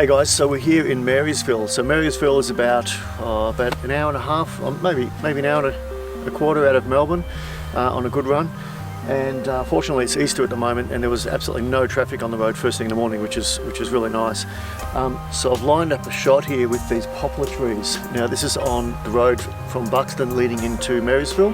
Hey guys, so we're here in Marysville. So Marysville is about an hour and a half, or maybe an hour and a quarter out of Melbourne on a good run. And fortunately it's Easter at the moment and there was absolutely no traffic on the road first thing in the morning, which is really nice. So I've lined up a shot here with these poplar trees. Now this is on the road from Buxton leading into Marysville.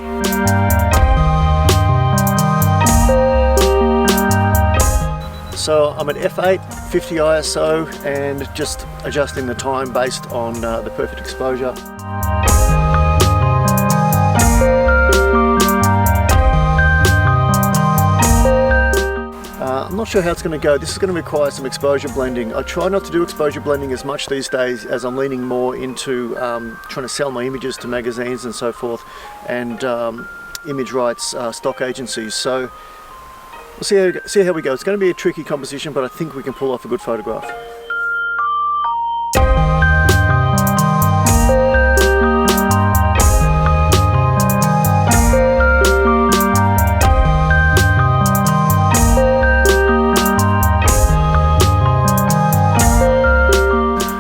So I'm at f8, 50 ISO, and just adjusting the time based on the perfect exposure. I'm not sure how it's going to go. This is going to require some exposure blending. I try not to do exposure blending as much these days as I'm leaning more into trying to sell my images to magazines and so forth, and image rights stock agencies. So we'll see how we go. It's going to be a tricky composition, but I think we can pull off a good photograph.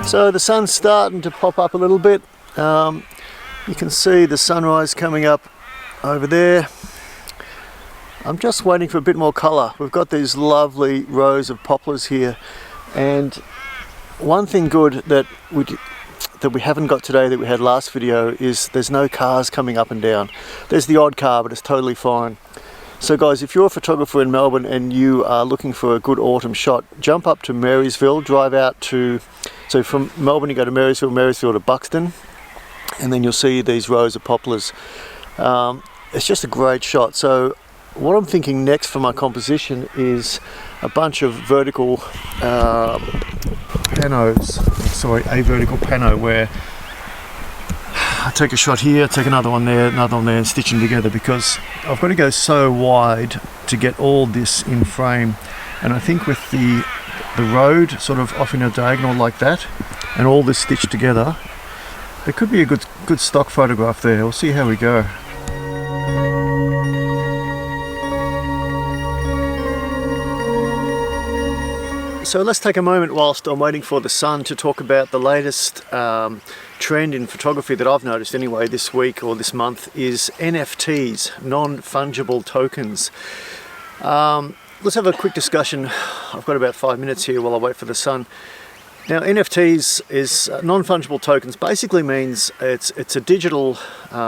So the sun's starting to pop up a little bit. You can see the sunrise coming up over there. I'm just waiting for a bit more colour. We've got these lovely rows of poplars here, and one thing good that we haven't got today that we had last video is there's no cars coming up and down. There's the odd car, but it's totally fine. So guys, if you're a photographer in Melbourne and you are looking for a good autumn shot, jump up to Marysville, drive out to, so from Melbourne you go to Marysville, Marysville to Buxton, and then you'll see these rows of poplars. It's just a great shot. So what I'm thinking next for my composition is a bunch of vertical a vertical pano where I take a shot here, take another one there, and stitch them together, because I've got to go so wide to get all this in frame. And I think with the road sort of off in a diagonal like that, and all this stitched together, there could be a good stock photograph there. We'll see how we go. So let's take a moment whilst I'm waiting for the sun to talk about the latest trend in photography that I've noticed anyway this week or this month is NFTs, non-fungible tokens. Let's have a quick discussion. I've got about 5 minutes here while I wait for the sun. Now NFTs is non-fungible tokens. Basically means it's a digital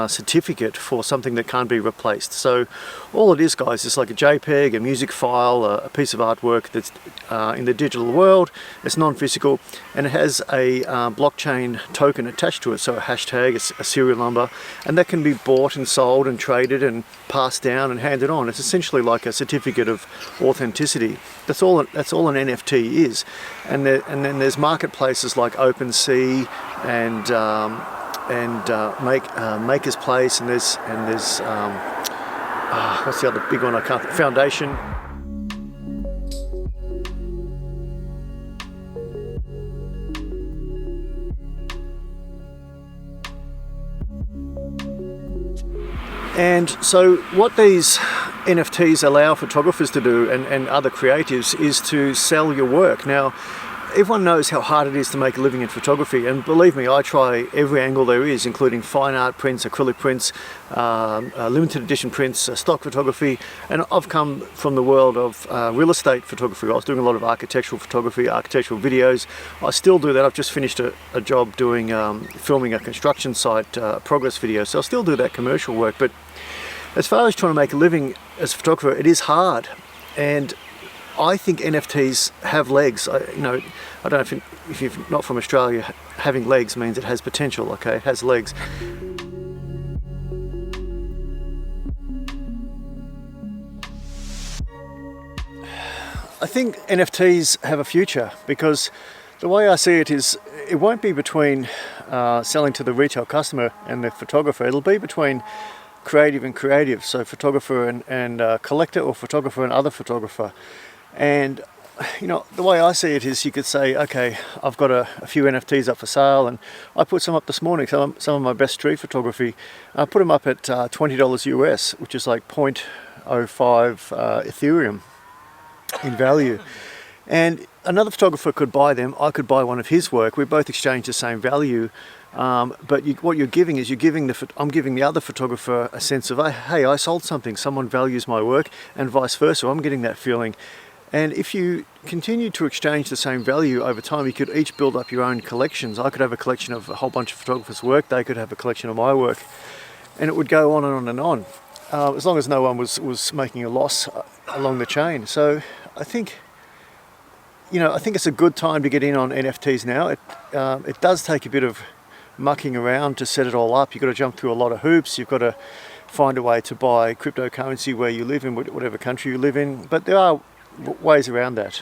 certificate for something that can't be replaced. So all it is, guys, is like a JPEG, a music file, a piece of artwork that's in the digital world. It's non-physical, and it has a blockchain token attached to it, so a hashtag, a serial number, and that can be bought and sold and traded and passed down and handed on. It's essentially like a certificate of authenticity. That's all an NFT is. And then there's marketplaces like OpenSea and Maker's Place, and there's what's the other big one? I can't. Foundation. And so what these NFTs allow photographers to do, and other creatives, is to sell your work. Now, everyone knows how hard it is to make a living in photography, and believe me, I try every angle there is, including fine art prints, acrylic prints, limited edition prints, stock photography, and I've come from the world of real estate photography. I was doing a lot of architectural photography, architectural videos. I still do that. I've just finished a job doing filming a construction site progress video, so I still do that commercial work. But as far as trying to make a living as a photographer, it is hard, and I think NFTs have legs. I don't know if you're not from Australia, having legs means it has potential, okay? It has legs. I think NFTs have a future, because the way I see it is it won't be between selling to the retail customer and the photographer. It'll be between creative and creative, so photographer and collector, or photographer and other photographer. And the way I see it is, you could say, okay, I've got a few NFTs up for sale, and I put some up this morning, some of my best street photography. I put them up at $20 US, which is like 0.05 Ethereum in value. And another photographer could buy them, I could buy one of his work, we both exchange the same value, but what you're giving is I'm giving the other photographer a sense of, hey, I sold something, someone values my work, and vice versa. I'm getting that feeling. And if you continue to exchange the same value over time, you could each build up your own collections. I could have a collection of a whole bunch of photographers' work, they could have a collection of my work, and it would go on and on and on, as long as no one was making a loss along the chain. So I think, I think it's a good time to get in on NFTs now. It does take a bit of mucking around to set it all up. You've got to jump through a lot of hoops. You've got to find a way to buy cryptocurrency where you live in, whatever country you live in. But there are ways around that.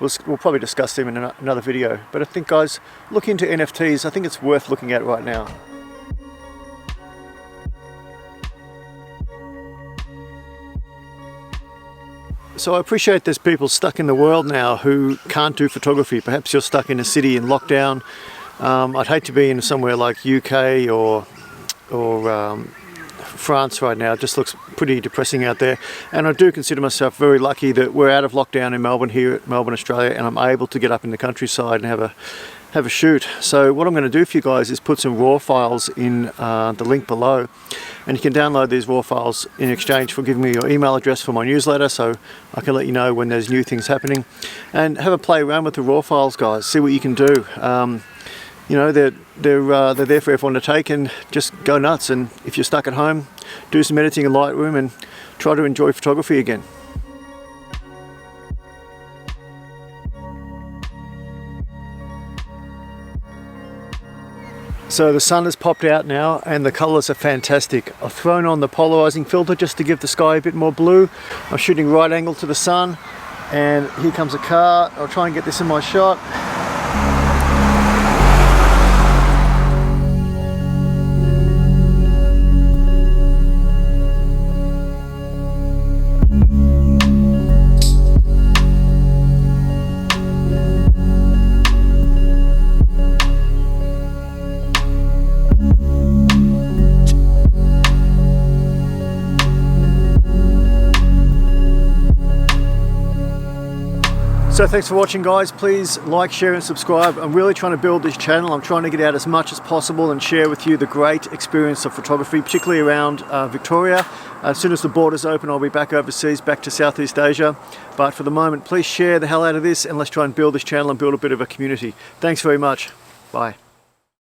We'll probably discuss them in another video. But I think, guys, look into NFTs. I think it's worth looking at right now. So I appreciate there's people stuck in the world now who can't do photography. Perhaps you're stuck in a city in lockdown. I'd hate to be in somewhere like UK or France right now. It just looks pretty depressing out there. And I do consider myself very lucky that we're out of lockdown in Melbourne, here at Melbourne, Australia, and I'm able to get up in the countryside and have a shoot. So what I'm going to do for you guys is put some raw files in the link below, and you can download these raw files in exchange for giving me your email address for my newsletter, so I can let you know when there's new things happening, and have a play around with the raw files, guys. See what you can do. They're there for everyone to take, and just go nuts. And if you're stuck at home, do some editing in Lightroom and try to enjoy photography again. So the sun has popped out now and the colours are fantastic. I've thrown on the polarizing filter just to give the sky a bit more blue. I'm shooting right angle to the sun, and here comes a car. I'll try and get this in my shot. So thanks for watching, guys. Please like, share and subscribe. I'm really trying to build this channel. I'm trying to get out as much as possible and share with you the great experience of photography, particularly around Victoria. As soon as the borders open, I'll be back overseas, back to Southeast Asia. But for the moment, please share the hell out of this, and let's try and build this channel and build a bit of a community. Thanks very much. Bye.